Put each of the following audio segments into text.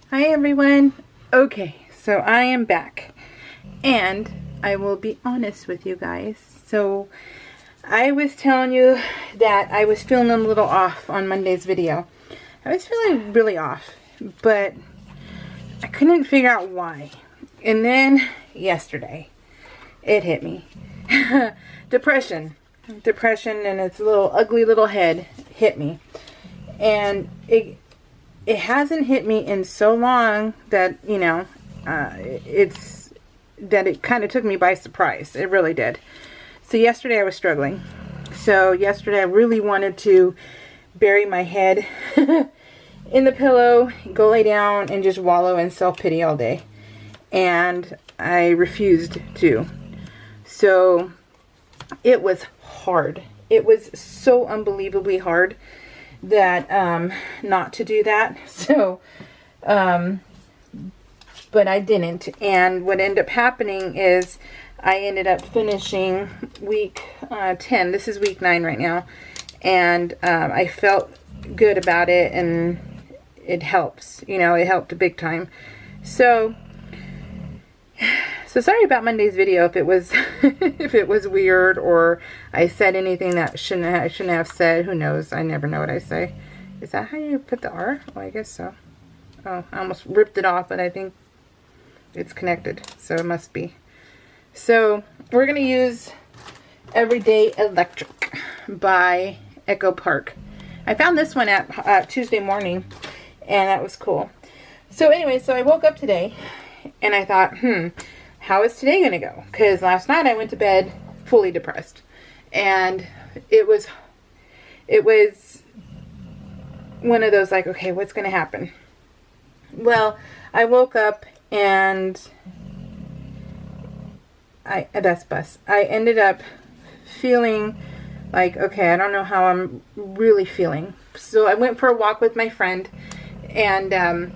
Hi everyone. Okay, so I am back and I will be honest with you guys. So I was telling you that I was feeling a little off on Monday's video. I was feeling really off, but I couldn't figure out why. And then yesterday it hit me. Depression and its little ugly little head hit me. And it hasn't hit me in so long that, you know, it kind of took me by surprise. It really did. So yesterday I was struggling. So yesterday I really wanted to bury my head in the pillow, go lay down, and just wallow in self-pity all day. And I refused to. So it was hard. It was so unbelievably hard that not to do that. So but I didn't, and what ended up happening is I ended up finishing week 10. This is week 9 right now, and I felt good about it, and it helps, you know, it helped big time. So sorry about Monday's video if it was if it was weird or I said anything that I shouldn't have said. Who knows? I never know what I say. Is that how you put the R? Well, I guess so. Oh, I almost ripped it off, but I think it's connected, so it must be. So we're gonna use Everyday Electric by Echo Park. I found this one at Tuesday morning, and that was cool. So anyway, so I woke up today and I thought, how is today gonna go? Because last night I went to bed fully depressed, and it was one of those like, okay, what's gonna happen? Well, I woke up and I ended up feeling like, okay, I don't know how I'm really feeling. So I went for a walk with my friend, and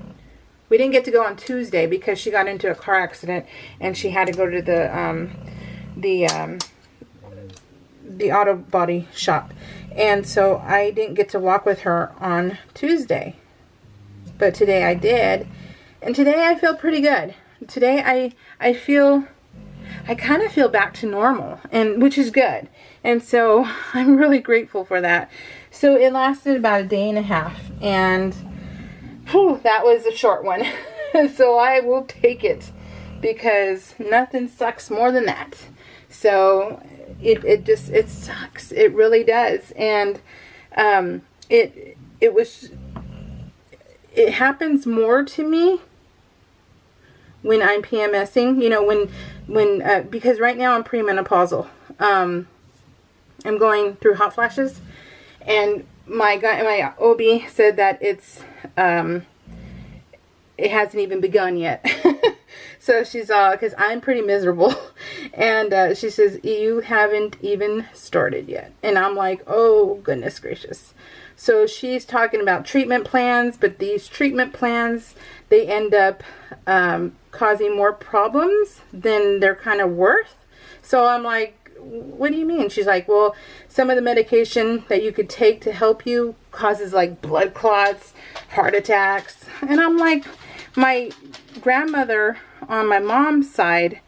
we didn't get to go on Tuesday because she got into a car accident and she had to go to the auto body shop. And so I didn't get to walk with her on Tuesday. But today I did. And today I feel pretty good. Today I kind of feel back to normal, and which is good. And so I'm really grateful for that. So it lasted about a day and a half, and that was a short one. So I will take it because nothing sucks more than that. So it sucks. It really does. And it happens more to me when I'm PMSing, you know, when because right now I'm premenopausal. I'm going through hot flashes, and my OB said that it hasn't even begun yet. So she's because I'm pretty miserable, and she says, you haven't even started yet. And I'm like, oh goodness gracious. So she's talking about treatment plans, but these treatment plans, they end up causing more problems than they're kind of worth. So I'm like, what do you mean? She's like, well, some of the medication that you could take to help you causes like blood clots, heart attacks. And I'm like, my grandmother on my mom's side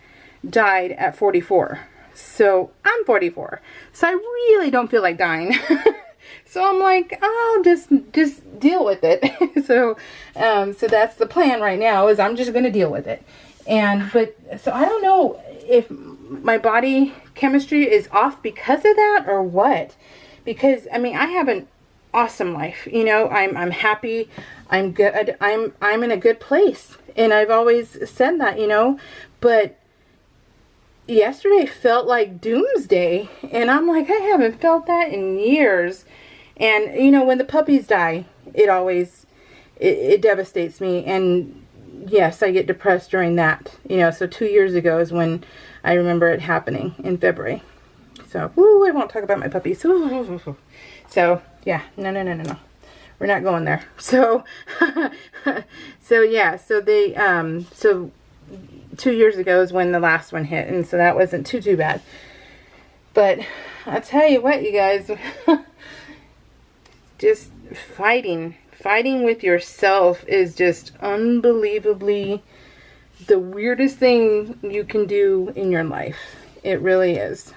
died at 44. So I'm 44. So I really don't feel like dying. So I'm like, I'll just deal with it. So that's the plan right now, is I'm just going to deal with it. So I don't know if my body chemistry is off because of that or what. Because I mean, I have an awesome life. You know, I'm happy. I'm good. I'm in a good place. And I've always said that, you know, but yesterday felt like doomsday, and I'm like, I haven't felt that in years. And you know, when the puppies die, it devastates me, and yes, I get depressed during that, you know. So 2 years ago is when I remember it happening, in February. So I won't talk about my puppies. So yeah, no, we're not going there. So yeah, so 2 years ago is when the last one hit, and so that wasn't too bad. But I'll tell you what, you guys, just fighting fighting with yourself is just unbelievably the weirdest thing you can do in your life. It really is.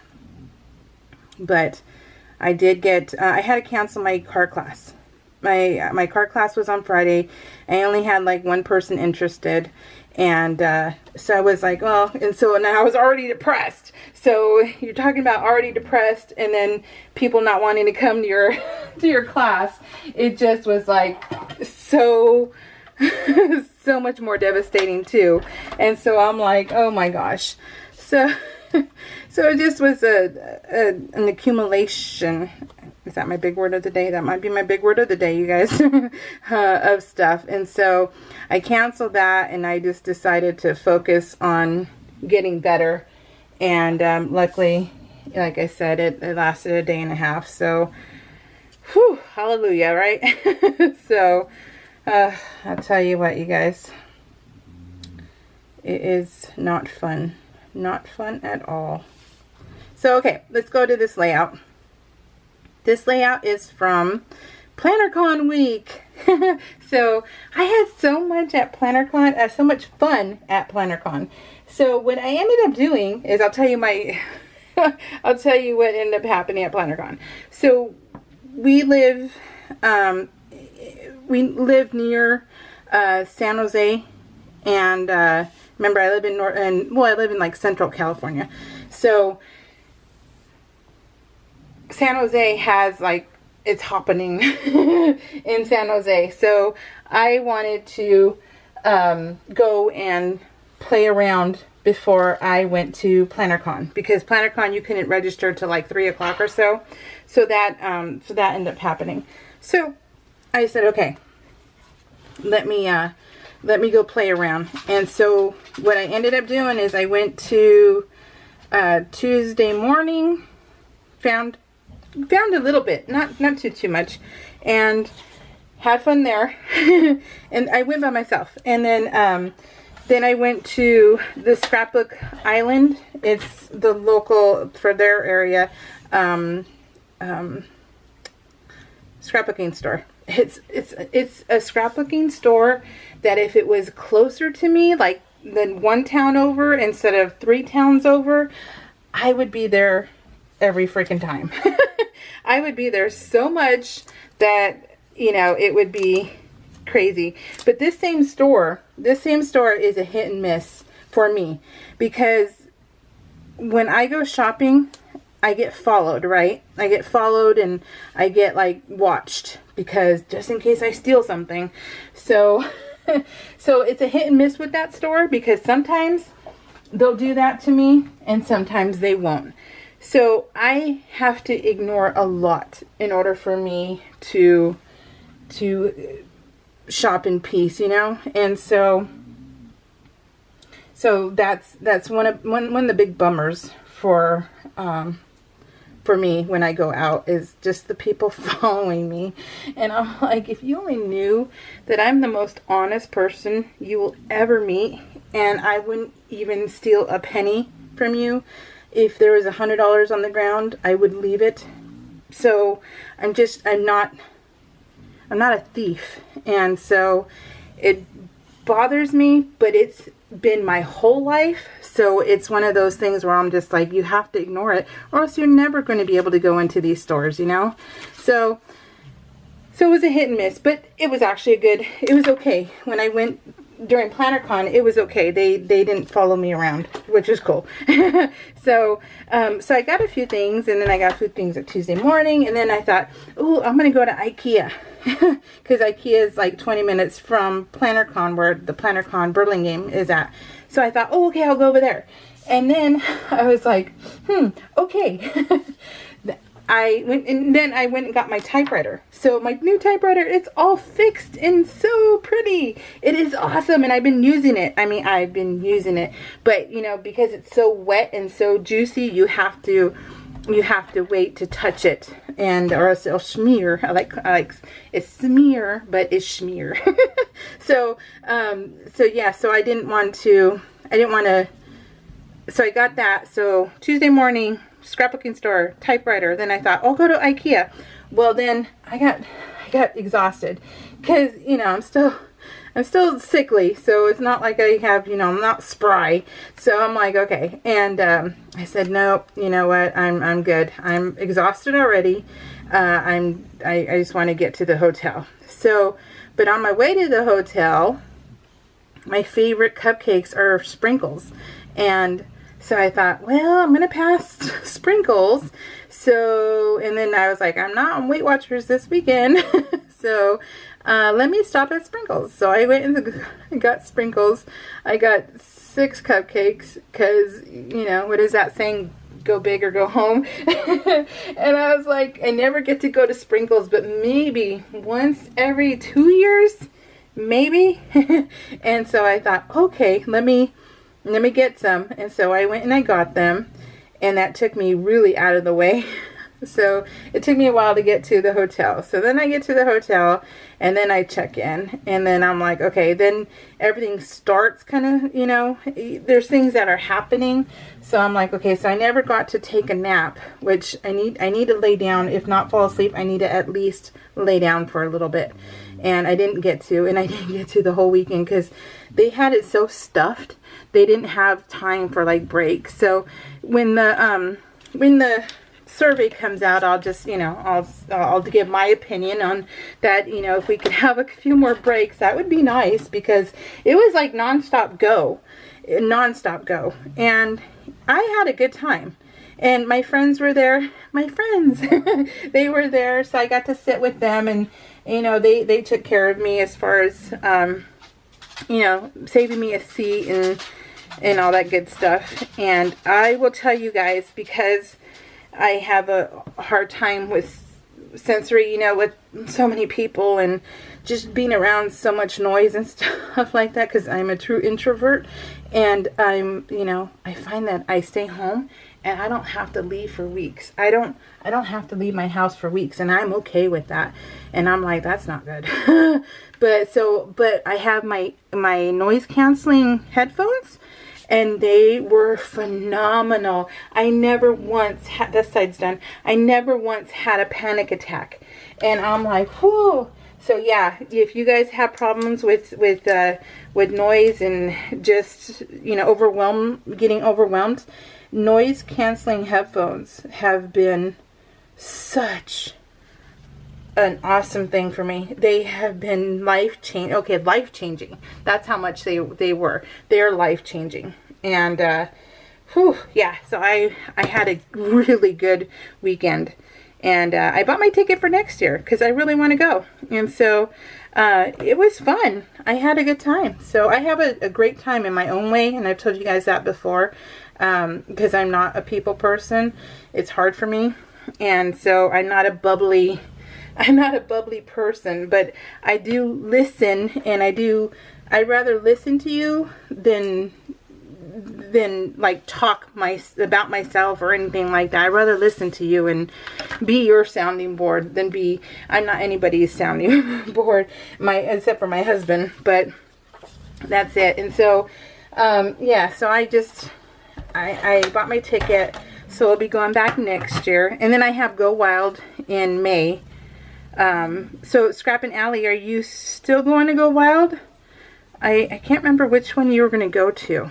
But I did get, I had to cancel my car class. My car class was on Friday. I only had like one person interested. And so I was like, well, and so now I was already depressed. So you're talking about already depressed and then people not wanting to come to your to your class. It just was like so so much more devastating too. And so I'm like, oh my gosh. So it just was an accumulation. Is that my big word of the day? That might be my big word of the day, you guys, of stuff. And so I canceled that and I just decided to focus on getting better. And luckily, like I said, it lasted a day and a half. So, whew, hallelujah, right? So, I'll tell you what, you guys, it is not fun. Not fun at all. So, okay, let's go to this layout. This layout is from PlannerCon week. So I had so much at PlannerCon, so much fun at PlannerCon. So what I ended up doing is I'll tell you I'll tell you what ended up happening at PlannerCon. So we live near San Jose, and remember I live in I live in like Central California. So San Jose has like, it's happening in San Jose. So I wanted to go and play around before I went to PlannerCon, because PlannerCon you couldn't register till like 3 o'clock or so. So that ended up happening. So I said, okay, let me go play around. And so what I ended up doing is I went to Tuesday morning, found a little bit, not too much, and had fun there. And I went by myself. And then I went to the Scrapbook Island. It's the local, for their area, scrapbooking store. It's a scrapbooking store that if it was closer to me, like than 1 town over instead of 3 towns over, I would be there every freaking time. I would be there so much that, you know, it would be crazy. But this same store is a hit and miss for me, because when I go shopping, I get followed, right? I get followed and I get like watched, because just in case I steal something. So so it's a hit and miss with that store, because sometimes they'll do that to me and sometimes they won't. So I have to ignore a lot in order for me to shop in peace, you know. And so that's one of the big bummers for me when I go out, is just the people following me. And I'm like, if you only knew that I'm the most honest person you will ever meet, and I wouldn't even steal a penny from you. If there was $100 on the ground, I would leave it. So I'm not a thief. And so it bothers me, but it's been my whole life. So it's one of those things where I'm just like, you have to ignore it, or else you're never going to be able to go into these stores, you know? So it was a hit and miss, but it was actually it was okay. When I went during PlannerCon, it was okay. They didn't follow me around, which is cool. So I got a few things, and then I got a few things at Tuesday morning, and then I thought, oh, I'm going to go to IKEA, because IKEA is like 20 minutes from PlannerCon, where the PlannerCon Burlingame is at. So I thought, oh, okay, I'll go over there. And then I was like, okay. I went and got my typewriter. So my new typewriter, it's all fixed and so pretty. It is awesome, and I've been using it. I've been using it, but you know, because it's so wet and so juicy, you have to wait to touch it, and or else it'll smear. I like it's smear, but it's schmear. So yeah. So I didn't want to. So I got that. So Tuesday morning, scrapbooking store, typewriter. Then I thought, I'll go to IKEA. Well, then I got exhausted, because, you know, I'm still sickly, so it's not like I have, you know, I'm not spry. So I'm like, okay. And I said, no, you know what? I'm good. I'm exhausted already. I just want to get to the hotel. So, but on my way to the hotel, my favorite cupcakes are sprinkles. And so I thought, well, I'm going to pass sprinkles. So, and then I was like, I'm not on Weight Watchers this weekend. So, let me stop at Sprinkles. So I went and got Sprinkles. I got 6 cupcakes because, you know, what is that saying? Go big or go home. And I was like, I never get to go to Sprinkles, but maybe once every 2 years, maybe. And so I thought, okay, let me get some. And so I went and I got them, and that took me really out of the way. So it took me a while to get to the hotel. So then I get to the hotel, and then I check in, and then I'm like, okay, then everything starts kind of, you know, there's things that are happening. So I'm like, okay, so I never got to take a nap, which I need to lay down. If not fall asleep, I need to at least lay down for a little bit. And I didn't get to, and I didn't get to the whole weekend because they had it so stuffed. They didn't have time for like breaks. So when the survey comes out, I'll just, you know, I'll give my opinion on that. You know, if we could have a few more breaks, that would be nice, because it was like nonstop go, and I had a good time. And my friends were there. My friends, they were there, so I got to sit with them, and you know, they took care of me as far as you know, saving me a seat and all that good stuff. And I will tell you guys, because I have a hard time with sensory, you know, with so many people and just being around so much noise and stuff like that, because I'm a true introvert. And you know, I find that I stay home and I don't have to leave for weeks. I don't have to leave my house for weeks, and I'm okay with that. And I'm like, that's not good. but I have my noise canceling headphones, and they were phenomenal. I never once had, this side's done, I never once had a panic attack. And I'm like, whoo. So yeah, if you guys have problems with noise and just, you know, getting overwhelmed, noise canceling headphones have been such an awesome thing for me. They have been life-changing. That's how much they were. They are life-changing. And whew, yeah, so I had a really good weekend. And I bought my ticket for next year because I really want to go. And so it was fun. I had a good time. So I have a great time in my own way, and I've told you guys that before, because I'm not a people person. It's hard for me. And so I'm not a bubbly person, but I do listen, and I'd rather listen to you than like talk about myself or anything like that. I'd rather listen to you and be your sounding board than I'm not anybody's sounding board, except for my husband, but that's it. And so yeah, so I bought my ticket, so I'll be going back next year. And then I have Go Wild in May. So Scrap and Allie, are you still going to Go Wild? I can't remember which one you were going to go to,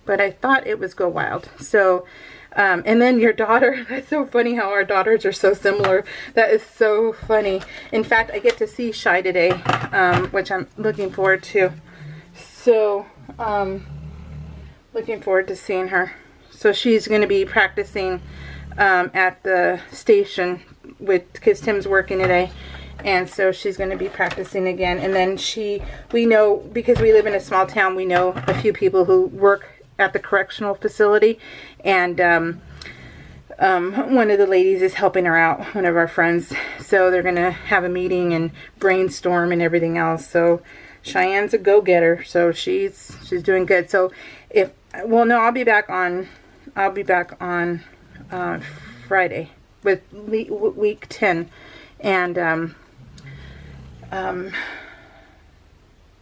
but I thought it was Go Wild. So, and then your daughter, that's so funny how our daughters are so similar. That is so funny. In fact, I get to see Shy today, which I'm looking forward to. So, looking forward to seeing her. So she's going to be practicing at the station because Tim's working today. And so she's going to be practicing again. And then we know, because we live in a small town, we know a few people who work at the correctional facility. And one of the ladies is helping her out, one of our friends. So they're going to have a meeting and brainstorm and everything else. So Cheyenne's a go-getter. So she's doing good. So I'll be back on Friday with week 10. And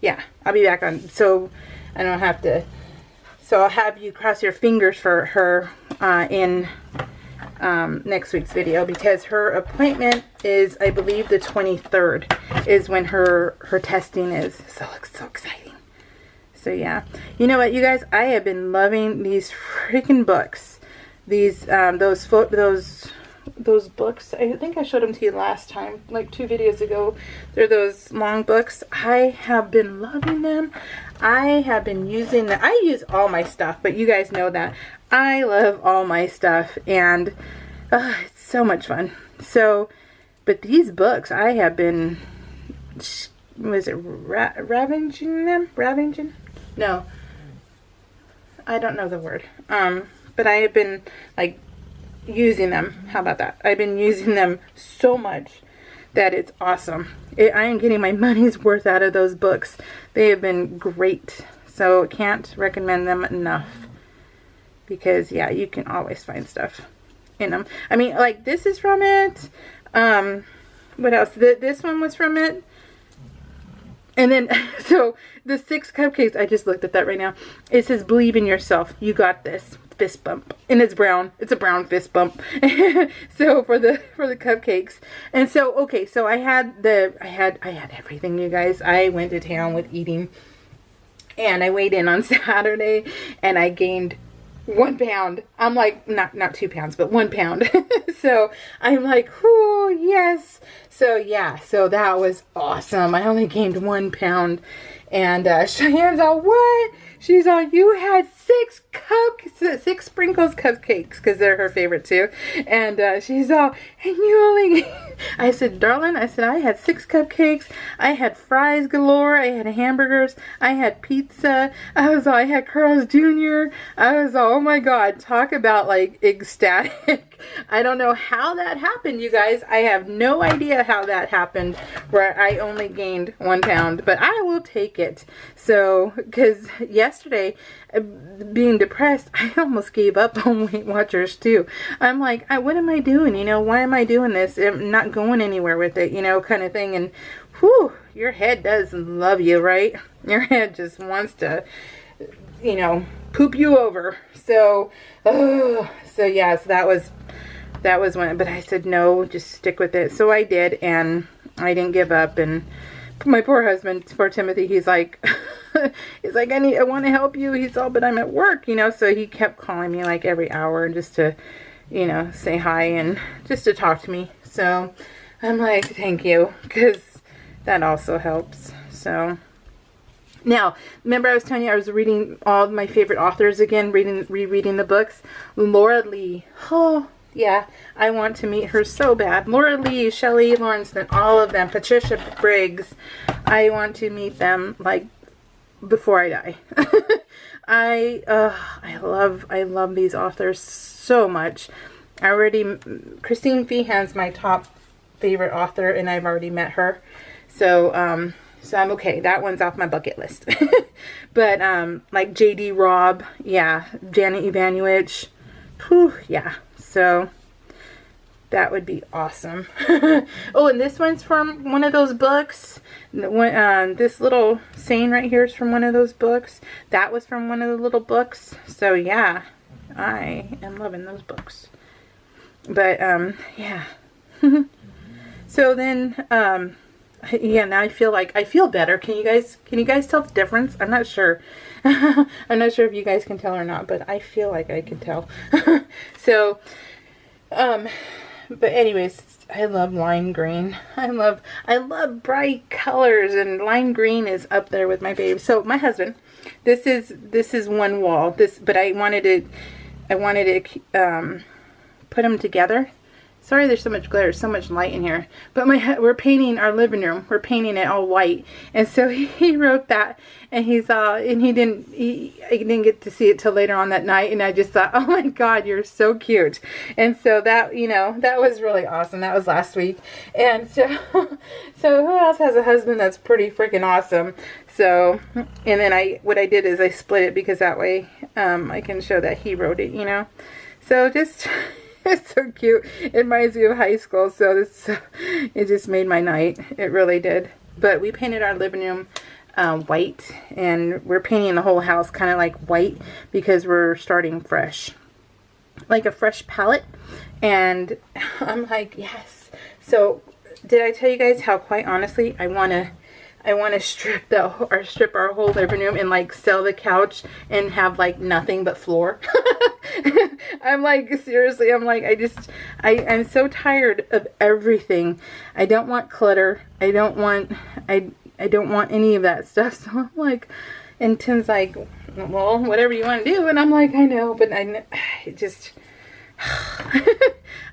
yeah, I'll be back on, so I don't have to, so I'll have you cross your fingers for her in next week's video, because her appointment is, I believe, the 23rd is when her testing is. So it looks so exciting. So yeah, you know what, you guys, I have been loving these freaking books. These those books. I think I showed them to you last time, like 2 videos ago. They're those long books. I have been loving them. I have been using them. I use all my stuff, but you guys know that I love all my stuff, and it's so much fun. So, but these books, I have been, was it ravaging them? Ravaging? No, I don't know the word. But I have been like using them. How about that? I've been using them so much that it's awesome. I am getting my money's worth out of those books. They have been great. So can't recommend them enough. Because yeah, you can always find stuff in them. I mean, like, this is from it. What else? This one was from it. And then, so the 6 cupcakes, I just looked at that right now. It says, believe in yourself. You got this. Fist bump. And it's brown. It's a brown fist bump. So for the cupcakes. And so, okay, so I had everything, you guys. I went to town with eating. And I weighed in on Saturday. And I gained 1 pound. I'm like, not 2 pounds, but 1 pound. So I'm like, whoo, yes. So yeah, so that was awesome. I only gained 1 pound. And Cheyenne's all, what? She's all, you had 6 sprinkles cupcakes, because they're her favorite too. And she's all, and you only, I said, darling, I said, I had 6 cupcakes. I had fries galore. I had hamburgers. I had pizza. I had Carl's Jr. I was all, oh my God, talk about like ecstatic. I don't know how that happened, you guys. I have no idea how that happened, where I only gained 1 pound, but I will take it. So, because yesterday, being depressed, I almost gave up on Weight Watchers too. I'm like, what am I doing? You know, why am I doing this? I'm not going anywhere with it, you know, kind of thing. And whew, your head does love you, right? Your head just wants to, you know, poop you over. So, so yeah, so that was one. But I said, no, just stick with it. So I did, and I didn't give up. And my poor husband, poor Timothy, he's like, I want to help you. He's all, but I'm at work, you know. So he kept calling me like every hour just to, you know, say hi and just to talk to me. So I'm like, thank you, because that also helps. So now, remember I was telling you I was reading all my favorite authors again, rereading the books. Laura Lee. Oh, yeah, I want to meet her so bad. Laura Lee, Shelley Lawrenson, all of them. Patricia Briggs. I want to meet them like before I die. I love these authors so much. Christine Feehan's my top favorite author, and I've already met her. So, so I'm okay. That one's off my bucket list. But, like J.D. Robb, yeah, Janet Evanuich, whew, yeah. So that would be awesome. Oh, and this one's from one of those books. This little saying right here is from one of those books. That was from one of the little books. So yeah, I am loving those books. But yeah. So then yeah, now I feel better. Can you guys tell the difference? I'm not sure. I'm not sure if you guys can tell or not, but I feel like I can tell. So, but anyways, I love lime green. I love bright colors, and lime green is up there with my favorite. So my husband, this is one wall. But I wanted to put them together. Sorry, there's so much glare, so much light in here. But we're painting our living room. We're painting it all white, and so he wrote that, and I didn't get to see it till later on that night, and I just thought, oh my God, you're so cute. And so that, you know, that was really awesome. That was last week, and so who else has a husband that's pretty freaking awesome? So, and then what I did is I split it, because that way I can show that he wrote it, you know. So just. It's so cute. It reminds me of high school, so it just made my night. It really did. But we painted our living room white, and we're painting the whole house kind of like white, because we're starting fresh. like a fresh palette, and I'm like, yes. So did I tell you guys how, quite honestly, I want to strip our whole living room and like sell the couch and have like nothing but floor. I'm like, seriously, I'm like, I'm so tired of everything. I don't want clutter. I don't want any of that stuff. So I'm like, and Tim's like, well, whatever you want to do. And I'm like, I know, but I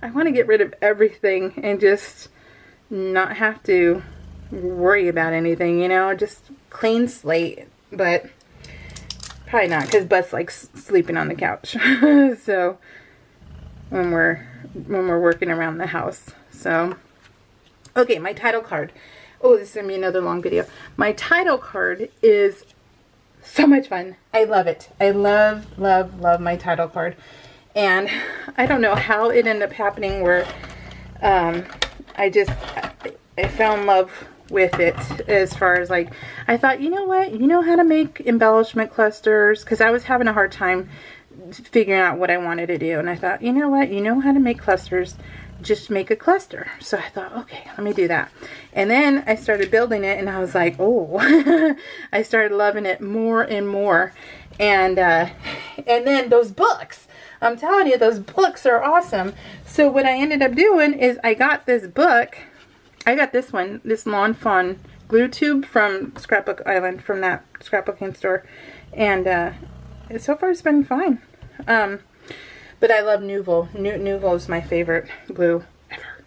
want to get rid of everything and just not have to worry about anything, you know, just clean slate. But probably not, because Buzz likes sleeping on the couch. So when we're working around the house. So okay, my title card. Oh, this is gonna be another long video. My title card is so much fun. I love it. I love my title card. And I don't know how it ended up happening where I fell in love with it, as far as like, I thought, you know what, you know how to make embellishment clusters, because I was having a hard time figuring out what I wanted to do, and I thought, you know what, you know how to make clusters, just make a cluster. So I thought, okay, let me do that. And then I started building it, and I was like, oh, I started loving it more and more. And then those books, I'm telling you, those books are awesome. So what I ended up doing is I got this book. I got this one, this Lawn Fawn glue tube from Scrapbook Island, from that scrapbooking store. And so far it's been fine. But I love Nuvo. Nuvo is my favorite glue ever.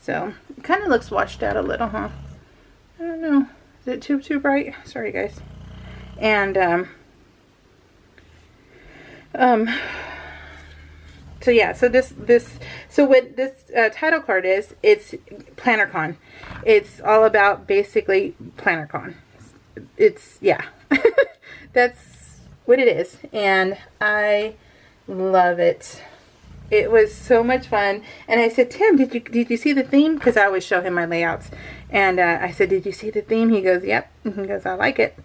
So it kind of looks washed out a little, huh? I don't know. Is it too bright? Sorry, guys. And so yeah, so what this title card is, it's PlannerCon. It's all about basically PlannerCon. It's, yeah, that's what it is, and I love it. It was so much fun. And I said, Tim, did you see the theme? Because I always show him my layouts. And I said, did you see the theme? He goes, yep. And he goes, I like it.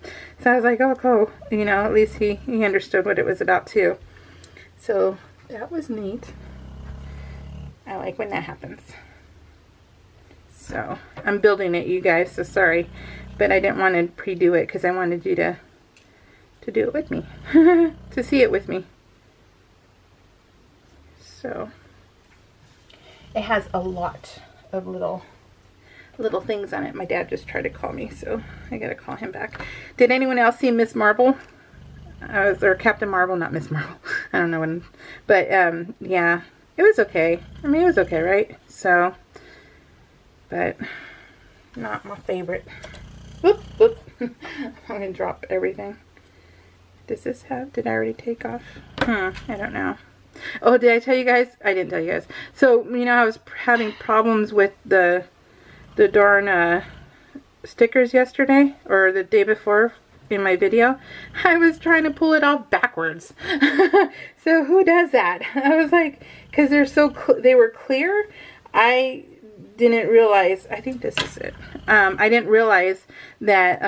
So I was like, oh, cool. You know, at least he understood what it was about too. So that was neat. I like when that happens. So I'm building it, you guys, so sorry. But I didn't want to pre-do it because I wanted you to do it with me. To see it with me. So it has a lot of little things on it. My dad just tried to call me, so I gotta call him back. Did anyone else see Miss Marvel? Or Captain Marvel, not Miss Marvel. I don't know when, but yeah, it was okay. I mean, it was okay, right? So, but not my favorite. Whoop, whoop. I'm gonna drop everything. Does this have, did I already take off? I don't know. Oh, did I tell you guys? I didn't tell you guys. So, you know, I was having problems with the darn stickers yesterday, or the day before in my video. I was trying to pull it off backwards. So who does that? I was like, because they were clear. I didn't realize, I think this is it. I didn't realize that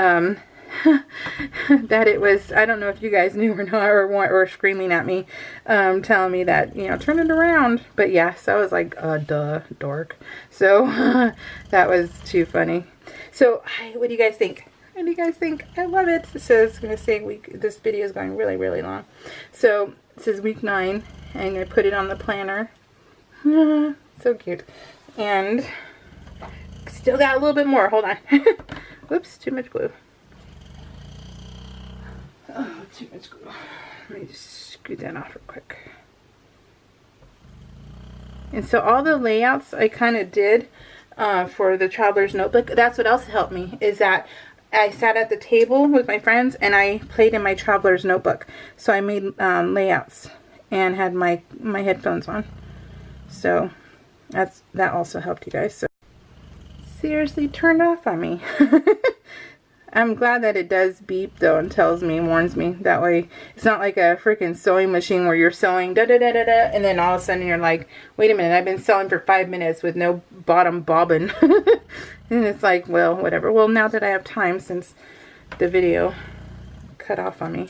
that it was, I don't know if you guys knew or not, or screaming at me, telling me that, you know, turn it around. But yeah, so I was like, duh, dork. So that was too funny. So what do you guys think? What do you guys think? I love it. So it's going to say this video is going really, really long. So this is week 9, and I put it on the planner. So cute. And still got a little bit more. Hold on. Whoops, too much glue. Oh, too much glue. Let me just scoot that off real quick. And so all the layouts I kind of did for the Traveler's Notebook. That's what else helped me, is that I sat at the table with my friends and I played in my Traveler's Notebook. So I made layouts and had my headphones on. So that also helped, you guys. So seriously turned off on me. I'm glad that it does beep though and tells me, warns me. That way it's not like a freaking sewing machine where you're sewing da da da da da, and then all of a sudden you're like, wait a minute, I've been sewing for 5 minutes with no bottom bobbin. And it's like, well, whatever. Well, now that I have time since the video cut off on me,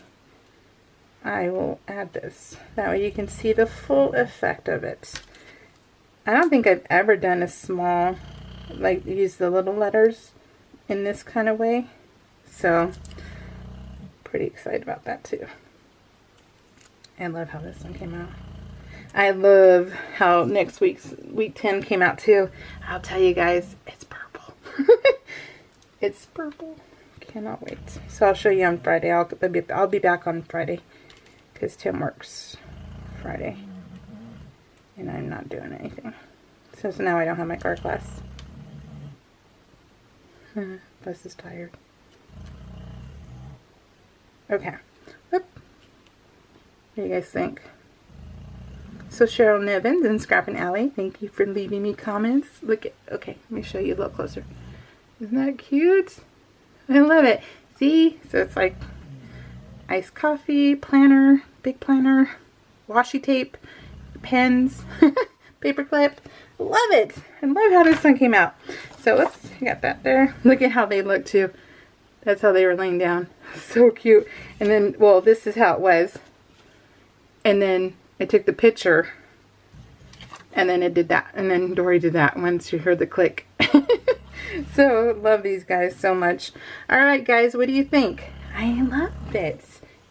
I will add this. That way you can see the full effect of it. I don't think I've ever done a small, like use the little letters in this kind of way. So, pretty excited about that too. I love how this one came out. I love how next week's week 10 came out too. I'll tell you guys, it's purple. It's purple. Cannot wait. So I'll show you on Friday. I'll be back on Friday because Tim works Friday and I'm not doing anything. So now I don't have my car class. Bus is tired. Okay. Whoop. What do you guys think? So Cheryl Nevins and Scrappin' Alley, thank you for leaving me comments. Look at, okay, let me show you a little closer. Isn't that cute? I love it. See? So it's like iced coffee, planner, big planner, washi tape, pens, paper clip. Love it. I love how this one came out. So, oops, I got that there. Look at how they look too. That's how they were laying down. So cute. And then, well, this is how it was. And then I took the picture. And then it did that. And then Dory did that once you heard the click. So, love these guys so much. Alright guys, what do you think? I love it.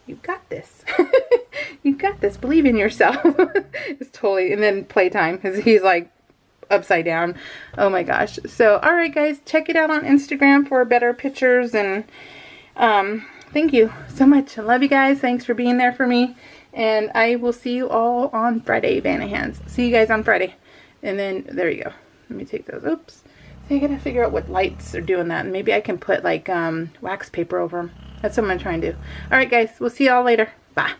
You got this. You got this. Believe in yourself. It's totally, and then playtime, because he's like upside down. Oh my gosh. So, alright guys, check it out on Instagram for better pictures, and thank you so much. I love you guys. Thanks for being there for me. And I will see you all on Friday, Vanahans. See you guys on Friday. And then, there you go. Let me take those. Oops. So I gotta figure out what lights are doing that. And maybe I can put like wax paper over them. That's what I'm gonna try and do. Alright guys, we'll see y'all later. Bye.